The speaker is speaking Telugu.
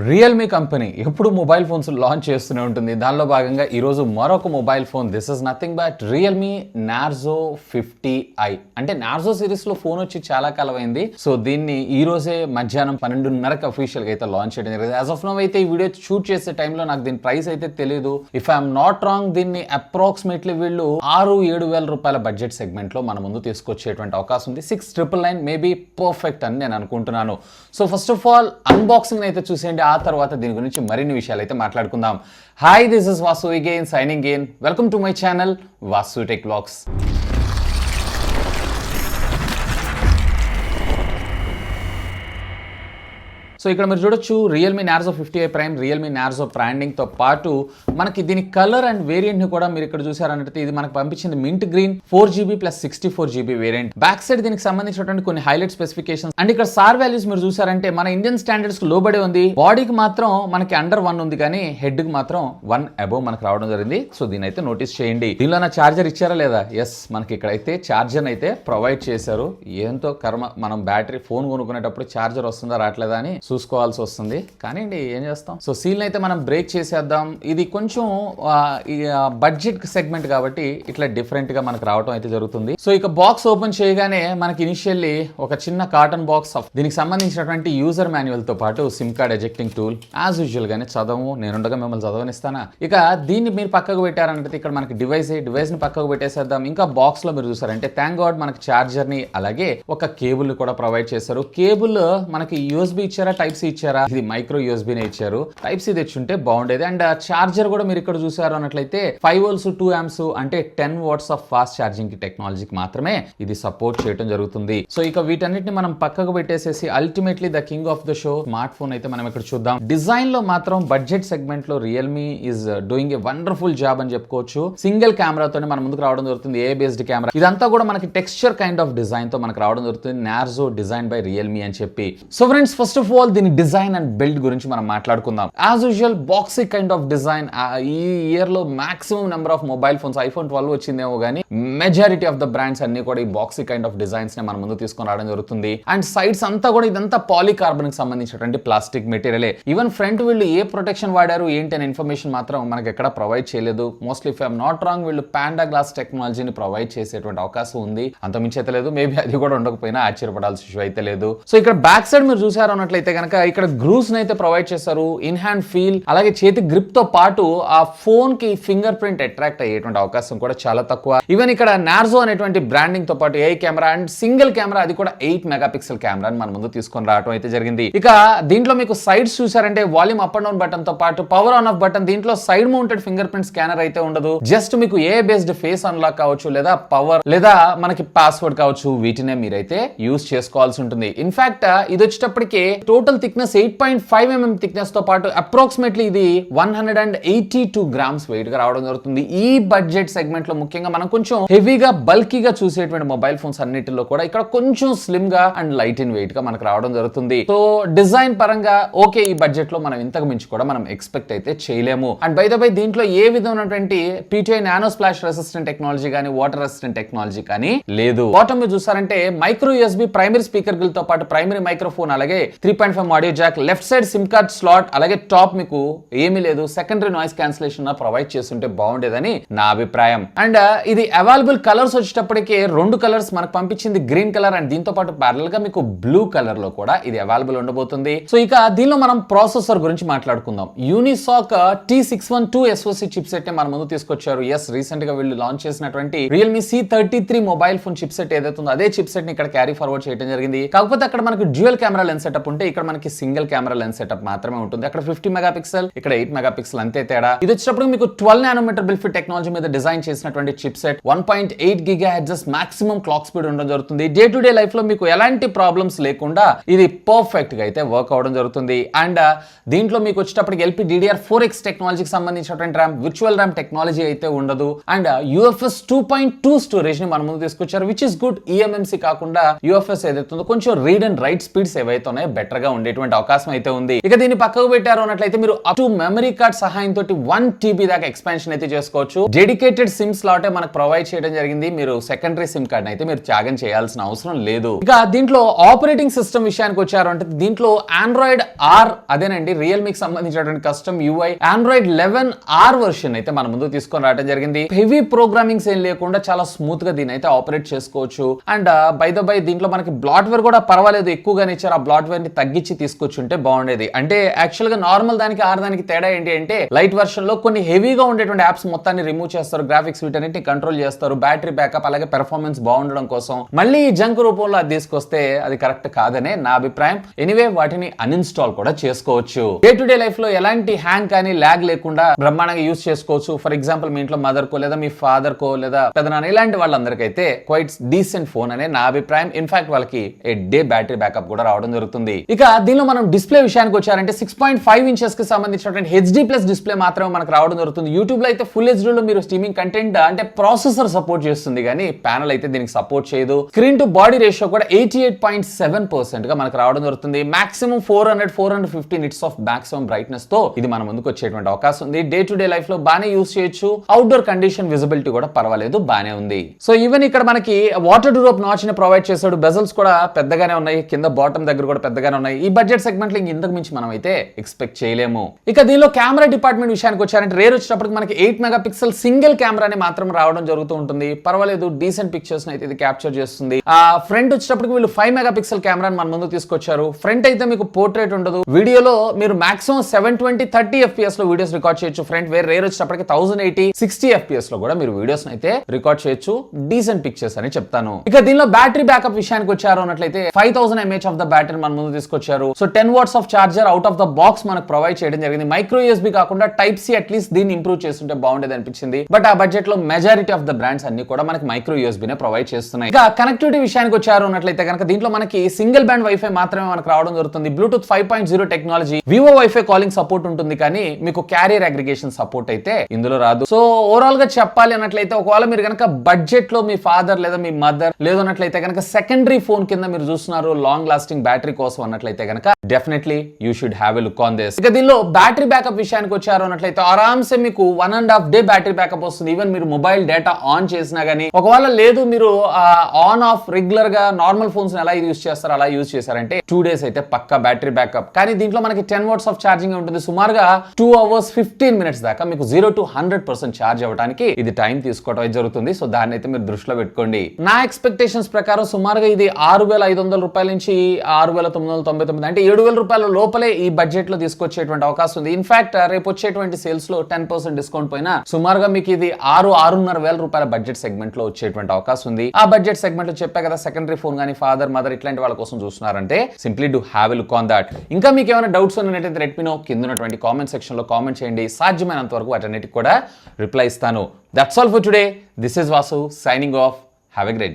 రియల్మీ కంపెనీ ఎప్పుడు మొబైల్ ఫోన్స్ లాంచ్ చేస్తూనే ఉంటుంది. దానిలో భాగంగా ఈరోజు మరొక mobile phone, this is nothing but Realme Narzo 50i. అంటే నార్జో సిరీస్ లో ఫోన్ వచ్చి చాలా కాలం అయింది. సో దీన్ని ఈ రోజే మధ్యాహ్నం 12:30కి అఫీషియల్ గా అయితే లాంచ్ చేయడం జరిగింది. యాజ్ ఆఫ్ నౌ అయితే ఈ వీడియో షూట్ చేసే టైంలో నాకు దీని ప్రైస్ అయితే తెలియదు. ఇఫ్ ఐఎమ్ నాట్ రాంగ్, దీన్ని అప్రాక్సిమేట్లీ వీళ్ళు 6-7 వేల రూపాయల బడ్జెట్ సెగ్మెంట్ లో మన ముందు తీసుకొచ్చేటువంటి అవకాశం ఉంది. 6,999 మేబీ పర్ఫెక్ట్ అని నేను అనుకుంటున్నాను. So first of all unboxing అయితే చూసేయండి, ఆ తర్వాత దీని గురించి మరిన్ని విషయాలు అయితే మాట్లాడుకుందాం. Hi, this is Vasu again signing in. Welcome to my channel Vasu tech vlogs. So ఇక్కడ మీరు చూడొచ్చు Realme Narzo 50i prime, Realme Narzo branding తో పాటు మనకి దీని కలర్ అండ్ వేరియంట్ ని కూడా మీరు ఇక్కడ చూసారంటే ఇది మనకు పంపించింది mint green 4GB plus 64GB variant. Back side దీనికి సంబంధించినటువంటి కొన్ని హైలైట్ స్పెసిఫికేషన్స్ అండ్ ఇక్కడ సార్ వాల్యూస్ మీరు చూసారంటే మన ఇండియన్ స్టాండర్డ్స్ కు లోబడి ఉంది. బాడీకి మాత్రం మనకి అండర్ 1 ఉంది, కానీ హెడ్ కి మాత్రం 1 అబోవ్ మనకు రావడం జరిగింది. సో దీని అయితే నోటీస్ చేయండి. దీనిలో నా చార్జర్ ఇచ్చారా లేదా? ఎస్, మనకి ఇక్కడైతే చార్జర్ అయితే ప్రొవైడ్ చేశారు. ఏంతో కర్మ, మనం బ్యాటరీ ఫోన్ కొనుక్కునేటప్పుడు చార్జర్ వస్తుందా రావట్లేదా అని చూసుకోవాల్సి వస్తుంది. కానీ ఏం చేస్తాం. సో సీల్ అయితే మనం బ్రేక్ చేసేద్దాం. ఇది కొంచెం బడ్జెట్ సెగ్మెంట్ కాబట్టి ఇట్లా డిఫరెంట్ గా మనకు రావడం అయితే జరుగుతుంది. సో ఇక బాక్స్ ఓపెన్ చేయగానే మనకి ఇనిషియల్లీ ఒక చిన్న కాటన్ బాక్స్ దీనికి సంబంధించినటువంటి యూజర్ మాన్యువల్ తో పాటు SIM card ejecting tool, as usual గానే చదవము, నేనుండగా మిమ్మల్ని చదవనిస్తానా. ఇక దీన్ని మీరు పక్కకు పెట్టారంటే ఇక్కడ మనకి డివైస్ ని పక్కకు పెట్టేసేద్దాం. ఇంకా బాక్స్ లో మీరు చూసారంటే థ్యాంక్ గాడ్ మనకి చార్జర్ ని అలాగే ఒక కేబుల్ ని కూడా ప్రొవైడ్ చేశారు. కేబుల్ మనకి యూఎస్బీ ఇచ్చారా, టైప్ సి ఇచ్చారా? ఇది మైక్రో యూఎస్బీనే ఇచ్చారు. టైప్ సి తెచ్చుంటే బాగుండేది. అండ్ చార్జర్ కూడా మీరు ఇక్కడ చూసారు అన్నట్లయితే 5 volts 2 amps అంటే 10 watts ఆఫ్ ఫాస్ట్ ఛార్జింగ్ టెక్నాలజీకి మాత్రమే ఇది సపోర్ట్ చేయడం జరుగుతుంది. సో ఇక వీటన్నిటిని మనం పక్కకు పెట్టేసేసి ultimately the king of the show smart phone అయితే మనం ఇక్కడ చూద్దాం. డిజైన్ లో మాత్రం బడ్జెట్ సెగ్మెంట్ లో Realme is doing a wonderful job అని చెప్పుకోవచ్చు. సింగిల్ కెమెరాతోనే మన ముందుకు రావడం జరుగుతుంది. ఏ బేస్డ్ కెమెరా ఇదంతా కూడా మనకి టెక్స్చర్ కైండ్ ఆఫ్ డిజైన్ తో మనకు రావడం జరుగుతుంది. నార్జో డిజైన్ బై రియల్మీ అని చెప్పి. So friends, first of all దీని డిజైన్ అండ్ బిల్డ్ గురించి మనం మాట్లాడుకుందాం. As usual boxy kind of design. ఈ ఇయర్ లో maximum number of mobile phones, iPhone 12 వచ్చిందేమో కానీ మెజారిటీ ఆఫ్ ద బ్రాండ్స్ అన్ని కూడా ఈ బాక్సీ కైండ్ ఆఫ్ డిజైన్స్ ని మన ముందు తీసుకొని రావడం జరుగుతుంది. అండ్ సైడ్స్ అంతా కూడా ఇదంతా పాలికార్బన్ కి సంబంధించినటువంటి ప్లాస్టిక్ మెటీరియలే. ఈవెన్ ఫ్రంట్ వీళ్ళు ఏ ప్రొటెక్షన్ వాడారు ఏంటి అనే ఇన్ఫర్మేషన్ మాత్రం మనకి ఎక్కడ ప్రొవైడ్ చేయలేదు. Mostly if I'm not wrong వీళ్ళు పాండా గ్లాస్ టెక్నాలజీని ప్రొవైడ్ చేసేటువంటి అవకాశం ఉంది. అంత మించి అయితే లేదు. మేబీ అది కూడా ఉండకపోయినా ఆశ్చర్యపడాల్సిన ఇష్యూ అయితే లేదు. సో ఇక్కడ బ్యాక్ సైడ్ మీరు చూసారు అన్నట్లయితే కనుక ఇక్కడ గ్రూవ్స్ అయితే ప్రొవైడ్ చేశారు. ఇన్ హ్యాండ్ ఫీల్ అలాగే చేతి గ్రిప్ తో పాటు ఆ ఫోన్ కి ఫింగర్ ప్రింట్ అట్రాక్ట్ అయ్యేటువంటి అవకాశం కూడా చాలా తక్కువ. ఈవెన్ ఇక్కడ నార్జో అనేటువంటి బ్రాండింగ్ తో పాటు ఏ కెమెరా అండ్ సింగిల్ కెమెరా, అది కూడా 8 మెగాపిక్సెల్ కెమెరాని మన ముందు తీసుకొని రావడం అయితే జరిగింది. ఇక దీంట్లో మీకు సైడ్స్ చూసారంటే volume up and down button తో పాటు పవర్ ఆన్ ఆఫ్ బటన్. దీంట్లో side mounted finger print scanner అయితే ఉండదు. జస్ట్ మీకు ఏ బేస్డ్ ఫేస్ అన్లాక్ కావచ్చు, లేదా పవర్ లేదా మనకి పాస్వర్డ్ కావచ్చు, వీటినే మీరైతే యూజ్ చేసుకోవాల్సి ఉంటుంది. ఇన్ఫాక్ట్ ఇది వచ్చేటప్పటికి టోటల్ థిక్నెస్ 8.5 mm థిక్నెస్ తో పాటు అప్రాక్సిమేట్లీ ఇది 182 grams వెయిట్ గా రావడం జరుగుతుంది. ఈ బడ్జెట్ సెగ్మెంట్ లో ముఖ్యంగా మనం కొంచెం హెవీగా బల్కీగా చూసేటువంటి మొబైల్ ఫోన్స్ అన్నిటిలో కూడా ఇక్కడ కొంచెం స్లిమ్ గా అండ్ లైట్ ఇన్ వెయిట్ గా మనకు రావడం జరుగుతుంది. సో డిజైన్ పరంగా ఓకే, ఈ బడ్జెట్ లో మనం ఇంతకు మించి కూడా మనం ఎక్స్పెక్ట్ అయితే చేయలేము. అండ్ బై ద బై దీంట్లో ఏ విధమైనటువంటి PTI nano splash resistant technology కానీ వాటర్ రెసిస్టెంట్ టెక్నాలజీ కానీ లేదు. బాటమ్ మీద చూసారంటే micro USB primary speaker Gill తో పాటు ప్రైమరీ మైక్రోఫోన్, అలాగే 3.5 audio Jack, left side SIM card slot, అలాగే టాప్ మీకు ఏమీ లేదు. సెకండరీ నాయిస్ క్యాన్సిలేషన్ ప్రొవైడ్ చేస్తుంటే బాగుండేదని నా అభిప్రాయం. అండ్ ఇది అవైలబుల్ కలర్స్ వచ్చేటప్పటికి 2 కలర్స్ మనకు పంపించింది, గ్రీన్ కలర్ అండ్ దీంతో పాటు ప్యారల్ గా మీకు బ్లూ కలర్ లో కూడా ఇది అవైలబుల్ ఉండబోతుంది. సో ఇక దీనిలో మనం ప్రాసెసర్ గురించి మాట్లాడుకుందాం. Unisoc T612 SoC chip set మన ముందు తీసుకొచ్చారు. ఎస్, రీసెంట్ గా వీళ్ళు లాంచ్ చేసినటువంటి Realme C33 mobile phone chip set ఏదైతే ఉందో అదే చిప్ సెట్ ని ఇక్కడ క్యారీ ఫార్వర్డ్ చేయడం జరిగింది. కాకపోతే అక్కడ మనకి డ్యూయల్ కెమెరా లెన్స్ సెటప్ ఉంటే ఇక్కడ మనకి సింగిల్ కెమెరా లెన్స్ సెటప్ మాత్రమే ఉంటుంది. అక్కడ 50 మెగాపిక్సెల్, ఇక్కడ 8 మెగాపిక్సెల్, అంతే తేడా. ఇది వచ్చేటప్పుడు మీకు 12 nanometer బిల్ఫిట్ టెక్నాలజీ మీద డిజైన్ చేసినటువంటి chip set. 1.8 GHz maximum clock speed ఉండడం జరుగుతుంది. డే టు డే లైఫ్ లో మీకు ఎలాంటి ప్రాబ్లమ్స్ లేకుండా ఇది పర్ఫెక్ట్ గా అయితే వర్క్ అవడం జరుగుతుంది. అండ్ దీంట్లో మీకు వచ్చేటప్పటికి LPDDR4X టెక్నాలజీకి సంబంధించినటువంటి ర్యామ్, విర్చువల్ ర్యామ్ టెక్నాలజీ అయితే ఉండదు. అండ్ UFS 2.2 స్టోరేజ్ ని మన ముందు తీసుకొచ్చారు, విచ్ ఇస్ గుడ్. eMMC కాకుండా UFS ఏదైతే ఉందో కొంచెం రీడ్ అండ్ రైట్ స్పీడ్స్ ఏవైతే ఉన్నాయో బెటర్ గా ఉండేటువంటి అవకాశం అయితే ఉంది. ఇక దీన్ని పక్కకు పెట్టారు అన్నట్లయితే మీరు అప్ టు మెమరీ కార్డ్ సహాయంతో 1 TB దాకా ఎక్స్పాన్షన్ అయితే చేసుకోవచ్చు. డెడికేటెడ్ సిమ్ స్లాట్ మనకు ప్రొవైడ్ చేయడం జరిగింది. మీరు సెకండరీ సిమ్ కార్డ్ అయితే మీరు త్యాగం చేయాల్సిన అవసరం లేదు. ఇక దీంట్లో ఆపరేటింగ్ సిస్టమ్ విషయానికి వచ్చారు అంటే దీంట్లో ఆండ్రాయిడ్ ఆర్ అదేనండి రియల్మీకి సంబంధించినటువంటి custom UI Android 11R version అయితే మన ముందు తీసుకొని రావడం జరిగింది. హెవీ ప్రోగ్రామింగ్స్ ఏం లేకుండా చాలా స్మూత్ గా దీని అయితే ఆపరేట్ చేసుకోవచ్చు. అండ్ బై ద బై దీంట్లో మనకి బ్లాట్వేర్ కూడా పర్వాలేదు, ఎక్కువగానే ఇచ్చారు. ఆ బ్లాట్వేర్ ని తగ్గించి తీసుకొచ్చుంటే బాగుండేది. అంటే యాక్చువల్ గా నార్మల్ దానికి ఆర్ దానికి తేడా ఏంటి అంటే లైట్ వర్షన్ లో కొన్ని హెవీగా ఉండేటువంటి యాప్స్ మొత్తాన్ని రిమూవ్ చేస్తారు, గ్రాఫిక్స్ వీటన్నిటిని కంట్రోల్ చేస్తారు, బ్యాటరీ బ్యాకప్ అలాగే పెర్ఫార్మెన్స్ బాగుండడం కోసం. మళ్ళీ ఈ జంక్ రూపంలో అది తీసుకొస్తే అది కరెక్ట్ కాదనే నా అభిప్రాయం. ఎనీవే వాటిని అన్ఇన్స్టాల్ కూడా చేసుకోవచ్చు. డే టు డే లైఫ్ లో ఎలాంటి హ్యాంగ్ కానీ ల్యాగ్ లేకుండా బ్రహ్మాండంగా యూస్ చేసుకోవచ్చు. ఫర్ ఎగ్జాంపుల్ మీ ఇంట్లో మదర్ కో లేదా మీ ఫాదర్ కో లేదా పెదనాన్న ఇలాంటి వాళ్ళందరికైతే క్వైట్ డీసెంట్ ఫోన్ అనే నా అభిప్రాయం. ఇన్ఫాక్ట్ వాళ్ళకి ఏ డే బ్యాటరీ బ్యాకప్ కూడా రావడం జరుగుతుంది. ఇక దీనిలో మనం డిస్ప్లే విషయానికి వచ్చారంటే 6.5 ఇంచెస్ కి సంబంధించినటువంటి HD+ డిస్ప్లే మాత్రమే మనకు రావడం జరుగుతుంది. యూట్యూబ్ లో అయితే ఫుల్ HD లో మీరు స్ట్రీమింగ్ కంటెంట్ అంటే ప్రాసెసర్ సపోర్ట్ చేస్తుంది కానీ ప్యానల్ అయితే దీనికి సపోర్ట్ చేయదు. స్క్రీన్ టు బాడీ రేషియో కూడా 88.7% గా మనకు రావడం జరుగుతుంది. Maximum 450 nits of maximum brightness తో ఇది మన ముందుకు వచ్చేటువంటి అవకాశం ఉంది. డే టు డే లైఫ్ లో బానే యూస్ చేయొచ్చు. అవుట్డోర్ కండిషన్ విజిబిలిటీ కూడా పర్వాలేదు, బానే ఉంది. సో ఈవెన్ ఇక్కడ మనకి వాటర్ డ్రాప్ నాచ్ ని ప్రొవైడ్ చేశాడు. బెజల్స్ కూడా పెద్దగానే ఉన్నాయి, కింద బాటమ్ దగ్గర కూడా పెద్దగానే ఉన్నాయి. ఈ బడ్జెట్ సెగ్మెంట్ లో ఇంతకు మించి మనం అయితే ఎక్స్పెక్ట్ చేయలేము. ఇక దీనిలో కెమెరా డిపార్ట్మెంట్ విషయానికి వచ్చారంటే రేర్ వచ్చేటప్పటికి మనకి 8 మెగాపిక్సెల్ సింగిల్ కెమెరాని మాత్రం రావడం జరుగుతూ ఉంటుంది. పర్వాలేదు, డీసెంట్ పిక్చర్స్ అయితే ఇది క్యాప్చర్ చేస్తుంది. ఫ్రంట్ వచ్చేటప్పటికి వీళ్ళు 5 మెగాపిక్సెల్ కెమెరాని మన ముందు తీసుకొచ్చారు. ఫ్రంట్ అయితే మీకు పోర్ట్రేట్ ఉండదు. వీడియోలో మీరు మాక్సిమం 720-30 FPS లో వీడియోస్ రికార్డ్ చేయొచ్చు. ఫ్రంట్ రేర్ వచ్చేటప్పటికి 1080-60 FPS లో కూడా మీరు వీడియోస్ అయితే రికార్డ్ చేయొచ్చు. డీసెంట్ పిక్చర్స్ అని చెప్తాను. ఇక దీనిలో బ్యాటరీ బ్యాకప్ విషయానికి వచ్చారు అన్నట్లయితే 5000 mAh ఆఫ్ ద బ్యాటరీ మన ముందు తీసుకొచ్చారు. So 10 watts of charger out of the box మనకు ప్రొవైడ్ చేయడం జరిగింది. మైక్రో USB కాకుండా టైప్ సి అట్లీస్ట్ దీన్ని ఇంప్రూవ్ చేస్తుంటే బాగుండేది అనిపించింది. బట్ ఆ బడ్జెట్ లో మెజారిటీ ఆఫ్ ద బ్రాండ్స్ అన్ని కూడా మనకి మైక్రో USB నే ప్రొవైడ్ చేస్తున్నాయి. ఇక కనెక్టివిటీ విషయానికి వచ్చారు అన్నట్లయితే కనుక దీంట్లో మనకి సింగిల్ బ్యాండ్ వైఫై మాత్రమే మనకు రావడం జరుగుతుంది. Bluetooth 5.0 technology, Vivo wifi calling support ఉంటుంది కానీ మీకు క్యారియర్ అగ్రిగేషన్ సపోర్ట్ అయితే ఇందులో రాదు. సో ఓవరాల్ గా చెప్పాలి అన్నట్లయితే ఒకవేళ మీరు కనుక బడ్జెట్ లో మీ ఫాదర్ లేదా మీ మదర్ లేదన్నట్లయితే కనుక సెకండరీ ఫోన్ కింద మీరు చూస్తున్నారు లాంగ్ లాస్టింగ్ బ్యాటరీ కోసం అన్నట్లయితే కనుక definitely you should have a look on this. ఇక దీనిలో బ్యాటరీ బ్యాకప్ విషయానికి వచ్చారు అన్నట్లయితే ఆరామ్సే మీకు 1.5 day బ్యాటరీ బ్యాకప్ వస్తుంది. ఈవెన్ మీరు మొబైల్ డేటా ఆన్ చేసినా గానీ, ఒకవేళ లేదు మీరు ఆన్ ఆఫ్ రెగ్యులర్ గా నార్మల్ ఫోన్స్ ఎలా యూస్ చేస్తారు అలా యూస్ చేశారంటే 2 days అయితే పక్కా బ్యాటరీ బ్యాకప్. కానీ దీంట్లో మనకి 10 watts ఆఫ్ ఛార్జింగ్ ఉంటుంది. సుమారుగా 2 hours 15 minutes దాకా మీకు 0 to 100% ఛార్జ్ అవ్వడానికి ఇది టైం తీసుకోవడం జరుగుతుంది. సో దాన్ని అయితే మీరు దృష్టిలో పెట్టుకోండి. నా ఎక్స్పెక్టేషన్స్ ప్రకారం సుమారుగా ఇది 6,500 రూపాయల నుంచి 6,999 అంటే 7,000 రూపాయల లోపలే ఈ బడ్జెట్ లో తీసుకొచ్చేటువంటి అవకాశం ఉంది. ఇన్ఫాక్ట్ రేపు వచ్చేటువంటి సేల్స్ లో 10% డిస్కౌంట్ పోయినా సుమారుగా మీకు ఇది 6,500 రూపాయల బడ్జెట్ సెగ్మెంట్ లో వచ్చేటువంటి అవకాశం ఉంది. ఆ బడ్జెట్ సెగ్మెంట్ లో చెప్పా కదా, సెకండరీ ఫోన్ కానీ ఫాదర్ మదర్ ఇట్లాంటి వాళ్ళ కోసం చూస్తున్నారంటే simply do have a look on that. ఇంకా మీకు ఏమైనా డౌట్స్ ఉన్నట్టయితే లెట్ మీ నో. కింద ఉన్నటువంటి కామెంట్ సెక్షన్ లో కామెంట్ చేయండి. సాధ్యమైనంత వరకు వాటన్నిటికి కూడా రిప్లై ఇస్తాను. That's all for today. This is Vasu signing off. Have a great day.